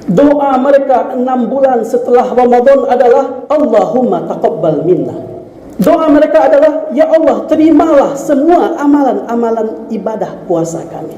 Doa mereka 6 bulan setelah Ramadan adalah Allahumma taqabbal minna. Doa mereka adalah, ya Allah, terimalah semua amalan-amalan ibadah puasa kami,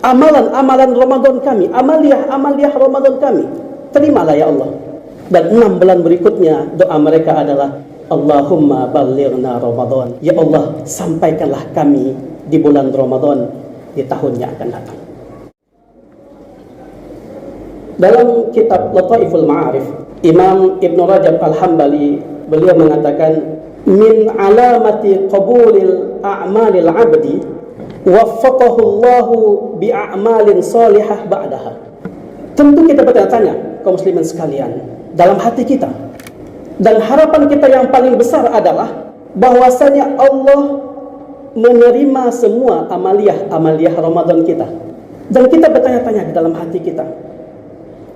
amalan-amalan Ramadan kami, amaliah Ramadan kami, terimalah ya Allah. Dan 6 bulan berikutnya doa mereka adalah Allahumma ballighna Ramadan. Ya Allah, sampaikanlah kami di bulan Ramadan di tahun yang akan datang. Dalam kitab Lataiful Ma'arif, Imam Ibn Rajab Al-Hambali, beliau mengatakan, min alamati qabulil a'malil abdi waffaqahu Allahu bi a'malin salihah ba'daha. Tentu kita bertanya-tanya, kaum muslimin sekalian, dalam hati kita, dan harapan kita yang paling besar adalah bahwasanya Allah menerima semua amaliah Ramadan kita. Dan kita bertanya-tanya di dalam hati kita,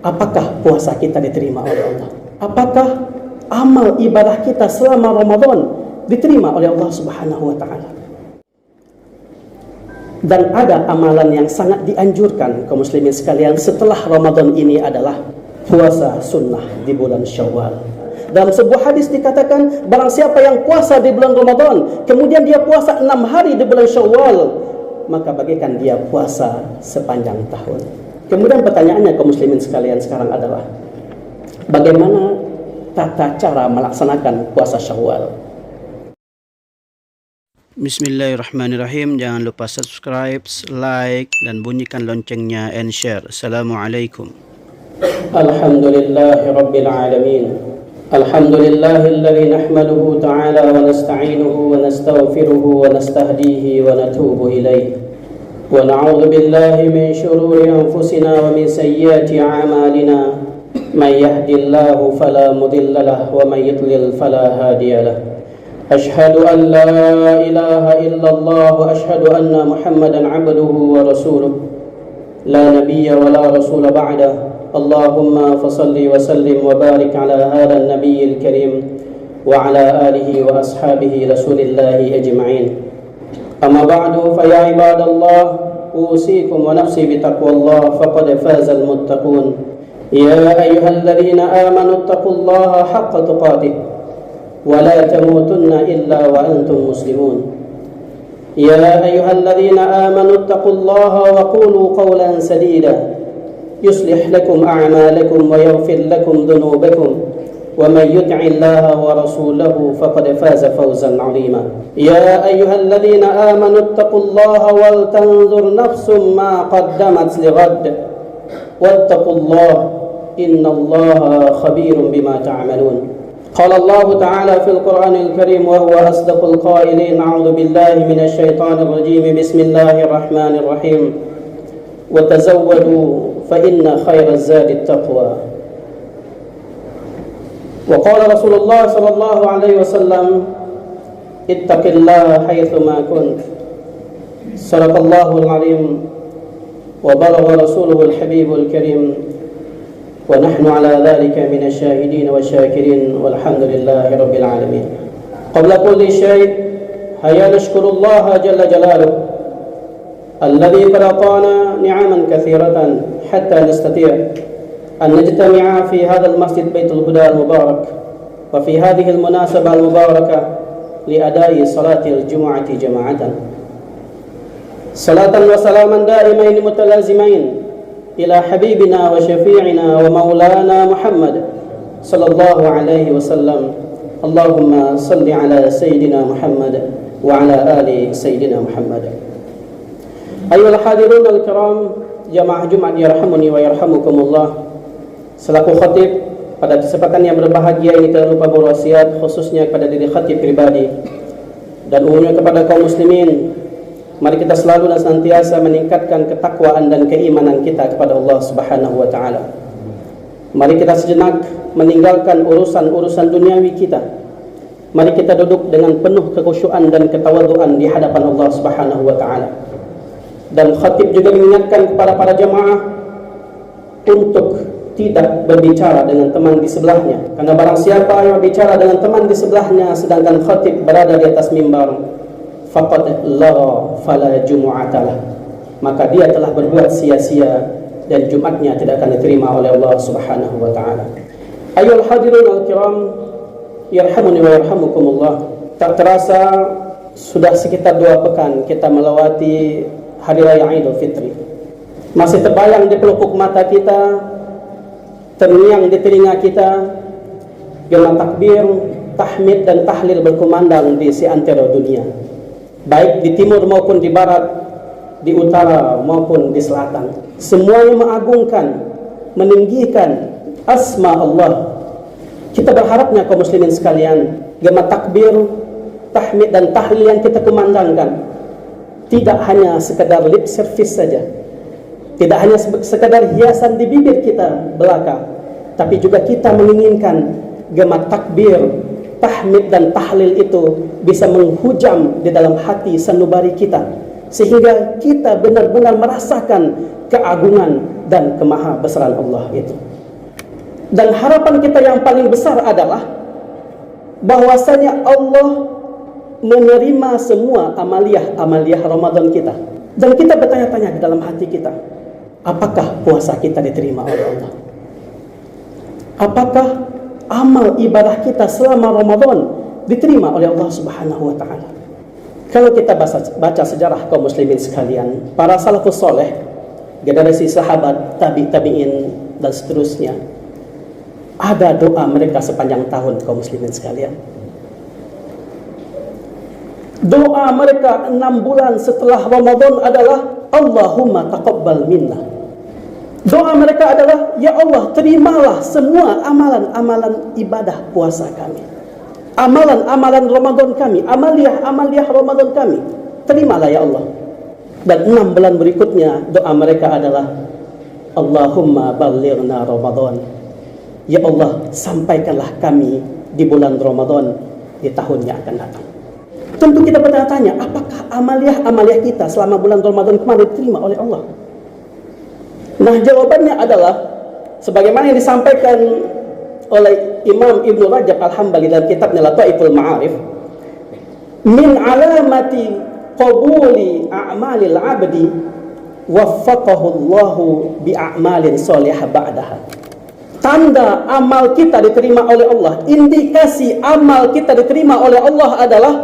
apakah puasa kita diterima oleh Allah? Apakah amal ibadah kita selama Ramadan diterima oleh Allah Subhanahu wa ta'ala? Dan ada amalan yang sangat dianjurkan kaum muslimin sekalian setelah Ramadan ini adalah puasa sunnah di bulan Syawal. Dalam sebuah hadis dikatakan, barang siapa yang puasa di bulan Ramadan, kemudian dia puasa 6 hari di bulan Syawal, maka bagaikan dia puasa sepanjang tahun. Kemudian pertanyaannya kaum muslimin sekalian sekarang adalah, bagaimana tata cara melaksanakan puasa Syawal? Bismillahirrahmanirrahim. Jangan lupa subscribe, like, dan bunyikan loncengnya and share. Assalamualaikum. Alhamdulillahi Rabbil Alamin. Alhamdulillahilladzi nahmaduhu ta'ala wa nasta'inuhu wa nastaghfiruhu wa nastahdihi wa natubu ilayh. ونعوذ بالله من شرور أنفسنا ومن سيئات أعمالنا من يهد الله فلا مضل له ومن يضلل فلا هادي له أشهد أن لا إله إلا الله وأشهد أن محمدا عبده ورسوله لا نبي ولا رسول بعده اللهم فصل وسلم وبارك على هذا النبي الكريم وعلى آله وأصحابه رسول الله أجمعين. أما بعد فيا عباد الله أوصيكم ونفسي بتقوى الله فقد فاز المتقون. يا أيها الذين آمنوا اتقوا الله حق تقاته ولا تموتن إلا وأنتم مسلمون. يا أيها الذين آمنوا اتقوا الله وقولوا قولا سديدا يصلح لكم أعمالكم ويغفر لكم ذنوبكم ومن يطع الله ورسوله فقد فاز فوزا عظيما. يا أيها الذين آمنوا اتقوا الله ولتنظر نفس ما قدمت لغد واتقوا الله إن الله خبير بما تعملون. قال الله تعالى في القرآن الكريم وهو أصدق القائلين أعوذ بالله من الشيطان الرجيم بسم الله الرحمن الرحيم وتزودوا فإن خير الزاد التقوى. وقال رسول الله صلى الله عليه وسلم اتق الله حيثما كنت. صدق الله العظيم وبلغ رسوله الحبيب الكريم ونحن على ذلك من الشاهدين والشاكرين والحمد لله رب العالمين. قبل كل شيء هيا نشكر الله جل جلاله الذي قد أعطانا نعما كثيرة حتى نستطيع أن نجتمع في هذا المسجد بيت الهدى المبارك وفي هذه المناسبة المباركة لأداء صلاة الجمعة جماعة. صلاة وسلاما دائمين متلازمين إلى حبيبنا وشفيعنا ومولانا محمد صلى الله عليه وسلم. اللهم صل على سيدنا محمد وعلى آل سيدنا محمد. أيها الحاضرون الكرام jamaah Jumat yarhamuni wa yarhamukumullah. Selaku khatib pada kesempatan yang berbahagia ini tidak lupa berwasiat khususnya kepada diri khatib pribadi dan umumnya kepada kaum muslimin. Mari kita selalu dan senantiasa meningkatkan ketakwaan dan keimanan kita kepada Allah Subhanahu wa taala. Mari kita sejenak meninggalkan urusan-urusan duniawi kita. Mari kita duduk dengan penuh kekhusyuan dan ketawaduan di hadapan Allah Subhanahu wa taala. Dan khatib juga mengingatkan kepada para jemaah untuk tidak berbicara dengan teman di sebelahnya, karena barang siapa yang berbicara dengan teman di sebelahnya sedangkan khatib berada di atas mimbar, faqad lagha fala jumu'atalah, maka dia telah berbuat sia-sia dan Jumatnya tidak akan diterima oleh Allah Subhanahu wa taala. Ayyuhal hadirun al-kiram, yarhamuni wa yarhamukumullah. Tak terasa sudah sekitar 2 pekan kita melewati Hari Raya Idul Fitri. Masih terbayang di pelupuk mata kita, terngiang di telinga kita, gema takbir, tahmid dan tahlil berkumandang di seantero dunia, baik di timur maupun di barat, di utara maupun di selatan. Semuanya mengagungkan, meninggikan asma Allah. Kita berharapnya kaum muslimin sekalian, gema takbir, tahmid dan tahlil yang kita kumandangkan tidak hanya sekedar lip service saja, tidak hanya sekedar hiasan di bibir kita belaka, tapi juga kita menginginkan gema takbir, tahmid dan tahlil itu bisa menghujam di dalam hati sanubari kita, sehingga kita benar-benar merasakan keagungan dan kemahabesaran Allah itu. Dan harapan kita yang paling besar adalah bahwasanya Allah menerima semua amaliyah Ramadan kita. Dan kita bertanya-tanya di dalam hati kita, apakah puasa kita diterima oleh Allah? Apakah amal ibadah kita selama Ramadan diterima oleh Allah Subhanahu wa taala? Kalau kita baca sejarah kaum muslimin sekalian, para salafus soleh, generasi sahabat, tabi'in dan seterusnya, ada doa mereka sepanjang tahun kaum muslimin sekalian. Doa mereka 6 bulan setelah Ramadan adalah Allahumma taqabbal minna. Doa mereka adalah, ya Allah, terimalah semua amalan-amalan ibadah puasa kami, amalan-amalan Ramadan kami, amaliyah Ramadan kami, terimalah ya Allah. Dan 6 bulan berikutnya doa mereka adalah Allahumma ballighna Ramadan. Ya Allah, sampaikanlah kami di bulan Ramadan di tahun yang akan datang. Tentu kita bertanya-tanya, apakah amaliyah kita selama bulan Ramadan kemarin diterima oleh Allah? Nah, jawabannya adalah sebagaimana yang disampaikan oleh Imam Ibnu Rajab Al-Hambali dalam kitabnya Lataiful Ma'arif, min alamati qabuli a'malil 'abdi waffaqahu Allahu bi a'malin shalihah ba'daha. Tanda amal kita diterima oleh Allah, indikasi amal kita diterima oleh Allah adalah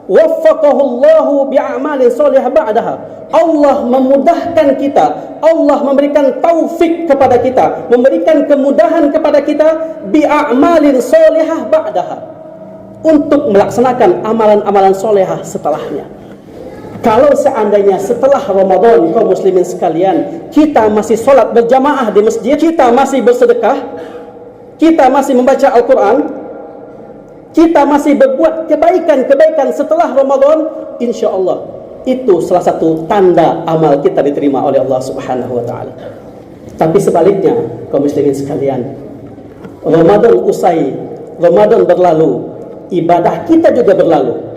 waffaqahu Allahu bi'amalin shalihah ba'daha. Allah memudahkan kita, Allah memberikan taufik kepada kita, memberikan kemudahan kepada kita bi'amalin shalihah ba'daha, untuk melaksanakan amalan-amalan shalihah setelahnya. Kalau seandainya setelah Ramadan kaum muslimin sekalian, kita masih sholat berjamaah di masjid, kita masih bersedekah, kita masih membaca Al-Quran, kita masih berbuat kebaikan-kebaikan setelah Ramadan, insya Allah itu salah satu tanda amal kita diterima oleh Allah Subhanahu wa taala. Tapi sebaliknya kaum muslimin sekalian, Ramadan usai, Ramadan berlalu, ibadah kita juga berlalu.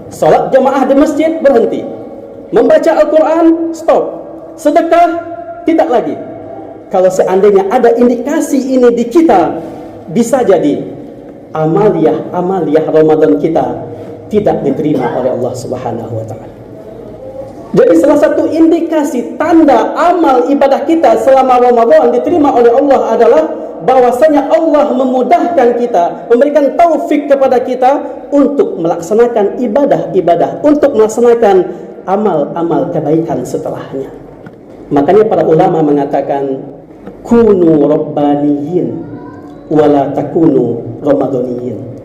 Salat jamaah di masjid berhenti, membaca Al-Quran stop, sedekah tidak lagi. Kalau seandainya ada indikasi ini di kita, bisa jadi amaliyah Ramadan kita tidak diterima oleh Allah Subhanahu wa taala. Jadi salah satu indikasi tanda amal ibadah kita selama Ramadan diterima oleh Allah adalah bahwasanya Allah memudahkan kita, memberikan taufik kepada kita untuk melaksanakan ibadah-ibadah, untuk melaksanakan amal-amal kebaikan setelahnya. Makanya para ulama mengatakan kunu rabbaniyin wala takunu ramadaniyin.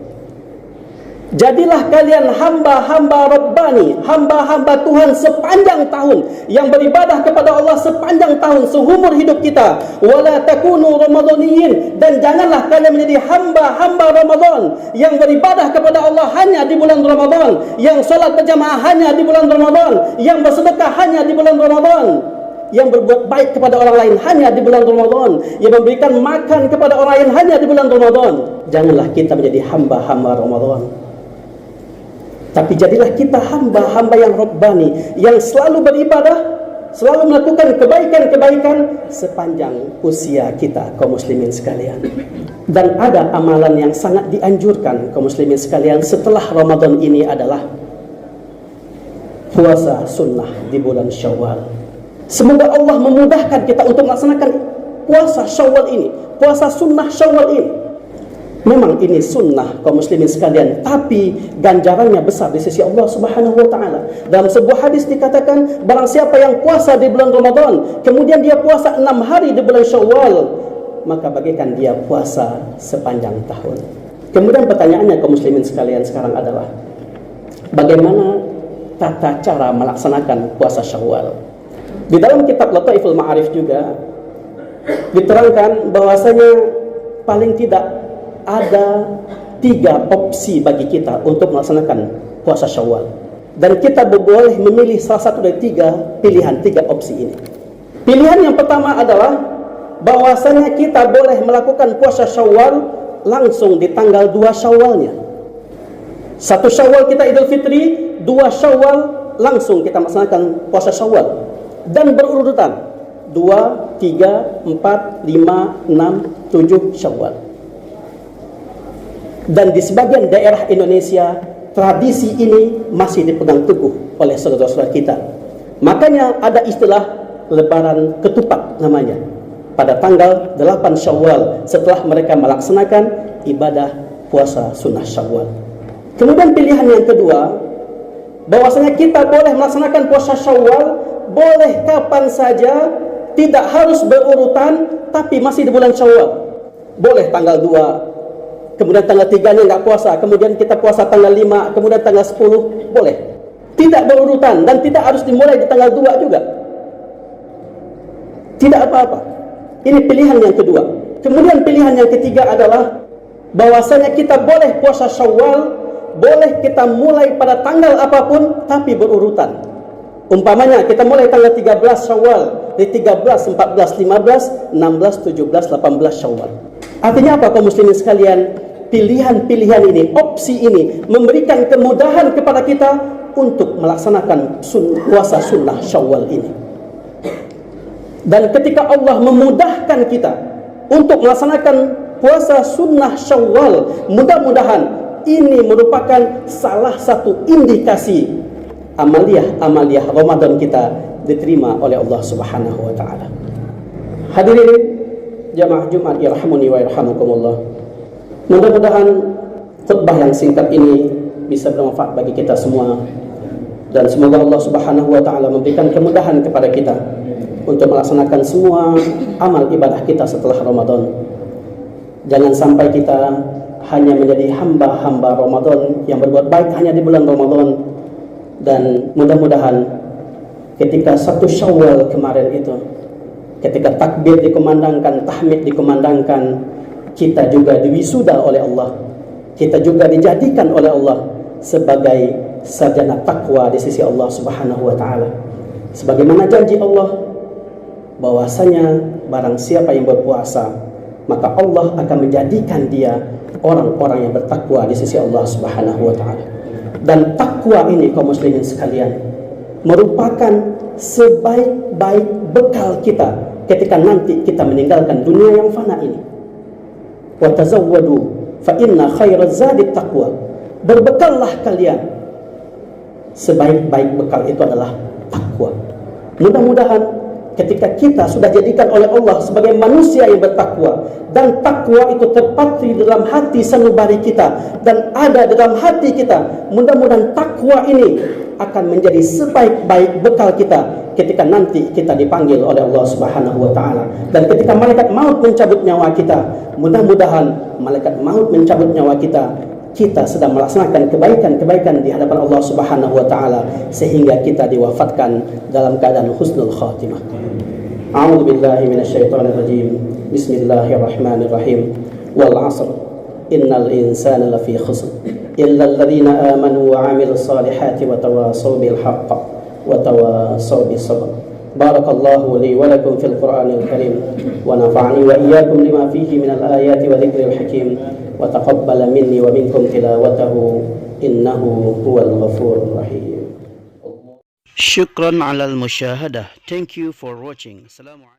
Jadilah kalian hamba-hamba Rabbani, hamba-hamba Tuhan sepanjang tahun, yang beribadah kepada Allah sepanjang tahun, seumur hidup kita. Wala takunu ramadaniyin, dan janganlah kalian menjadi hamba-hamba Ramadan yang beribadah kepada Allah hanya di bulan Ramadan, yang sholat berjamaah hanya di bulan Ramadan, yang bersedekah hanya di bulan Ramadan, yang berbuat baik kepada orang lain hanya di bulan Ramadan, yang memberikan makan kepada orang lain hanya di bulan Ramadan. Janganlah kita menjadi hamba-hamba Ramadan, tapi jadilah kita hamba-hamba yang Rabbani, yang selalu beribadah, selalu melakukan kebaikan-kebaikan sepanjang usia kita kaum muslimin sekalian. Dan ada amalan yang sangat dianjurkan kaum muslimin sekalian setelah Ramadan ini adalah puasa sunnah di bulan Syawal. Semoga Allah memudahkan kita untuk melaksanakan puasa Syawal ini, puasa sunnah Syawal ini. Memang ini sunnah kaum muslimin sekalian, tapi ganjarannya besar di sisi Allah Subhanahu wa taala. Dalam sebuah hadis dikatakan, barang siapa yang puasa di bulan Ramadan, kemudian dia puasa 6 hari di bulan Syawal, maka bagikan dia puasa sepanjang tahun. Kemudian pertanyaannya kaum muslimin sekalian sekarang adalah, bagaimana tata cara melaksanakan puasa Syawal? Di dalam kitab Lataiful Ma'arif juga diterangkan bahwasanya paling tidak ada 3 opsi bagi kita untuk melaksanakan puasa Syawal, dan kita boleh memilih salah satu dari 3 pilihan, 3 opsi ini. Pilihan yang pertama adalah bahwasanya kita boleh melakukan puasa Syawal langsung di tanggal 2 Syawalnya. 1 Syawal kita Idul Fitri, 2 Syawal langsung kita melaksanakan puasa Syawal, dan berurutan 2, 3, 4, 5, 6, 7 Syawal. Dan di sebagian daerah Indonesia, tradisi ini masih dipegang teguh oleh saudara-saudara kita. Makanya ada istilah lebaran ketupat namanya, pada tanggal 8 Syawal setelah mereka melaksanakan ibadah puasa sunnah Syawal. Kemudian pilihan yang kedua, bahwasanya kita boleh melaksanakan puasa Syawal boleh kapan saja, tidak harus berurutan, tapi masih di bulan Syawal. Boleh tanggal 2, kemudian tanggal 3-nya nggak puasa, kemudian kita puasa tanggal 5, kemudian tanggal 10, boleh. Tidak berurutan, dan tidak harus dimulai di tanggal 2 juga. Tidak apa-apa. Ini pilihan yang kedua. Kemudian pilihan yang ketiga adalah bahwasanya kita boleh puasa Syawal, boleh kita mulai pada tanggal apapun, tapi berurutan. Umpamanya kita mulai tanggal 13 Syawal, di 13, 14, 15, 16, 17, 18 Syawal. Artinya apa kaum muslimin sekalian? Pilihan-pilihan ini, opsi ini memberikan kemudahan kepada kita untuk melaksanakan puasa sunnah Syawal ini. Dan ketika Allah memudahkan kita untuk melaksanakan puasa sunnah Syawal, mudah-mudahan ini merupakan salah satu indikasi amaliyah Ramadan kita diterima oleh Allah Subhanahu wa taala. Hadirin jamaah Jumat yarhamuni wa yarhamukumullah. Mudah-mudahan khutbah yang singkat ini bisa bermanfaat bagi kita semua, dan semoga Allah Subhanahu wa taala memberikan kemudahan kepada kita untuk melaksanakan semua amal ibadah kita setelah Ramadan. Jangan sampai kita hanya menjadi hamba-hamba Ramadan yang berbuat baik hanya di bulan Ramadan, dan mudah-mudahan ketika 1 Syawal kemarin itu, ketika takbir dikumandangkan, tahmid dikumandangkan, kita juga diwisuda oleh Allah, kita juga dijadikan oleh Allah sebagai sarjana takwa di sisi Allah Subhanahu wa taala. Sebagaimana janji Allah bahwasanya barang siapa yang berpuasa, maka Allah akan menjadikan dia orang-orang yang bertakwa di sisi Allah Subhanahu wa taala. Dan takwa ini kaum muslimin sekalian merupakan sebaik-baik bekal kita ketika nanti kita meninggalkan dunia yang fana ini. Wa tazawwadu fa inna khairaz zadi taqwa. Berbekallah kalian, sebaik-baik bekal itu adalah takwa. Mudah-mudahan ketika kita sudah jadikan oleh Allah sebagai manusia yang bertakwa, dan takwa itu terpatri dalam hati sanubari kita dan ada dalam hati kita, mudah-mudahan takwa ini akan menjadi sebaik-baik bekal kita ketika nanti kita dipanggil oleh Allah Subhanahu wa taala. Dan ketika malaikat maut mencabut nyawa kita, mudah-mudahan malaikat maut mencabut nyawa kita, kita sedang melaksanakan kebaikan-kebaikan di hadapan Allah Subhanahu wa taala, sehingga kita diwafatkan dalam keadaan husnul khatimah. A'udzu billahi minasyaitonir rajim. Bismillahirrahmanirrahim. Wal 'asr. Innal insana lafi khusr. Illa alladhina amanu wa 'amilus solihati wa tawasaw bil haqq wa tawasaw bis sabr. Barakallahu li wa lakum fil Qur'anil Karim wa nafa'ani wa iyyakum lima fihi minal ayati wa dzikril hakim wa taqabbala minni wa minkum tilawatahu innahu huwal ghafurur rahim. Syukran alal musyahadah. Thank you for watching. Assalamualaikum.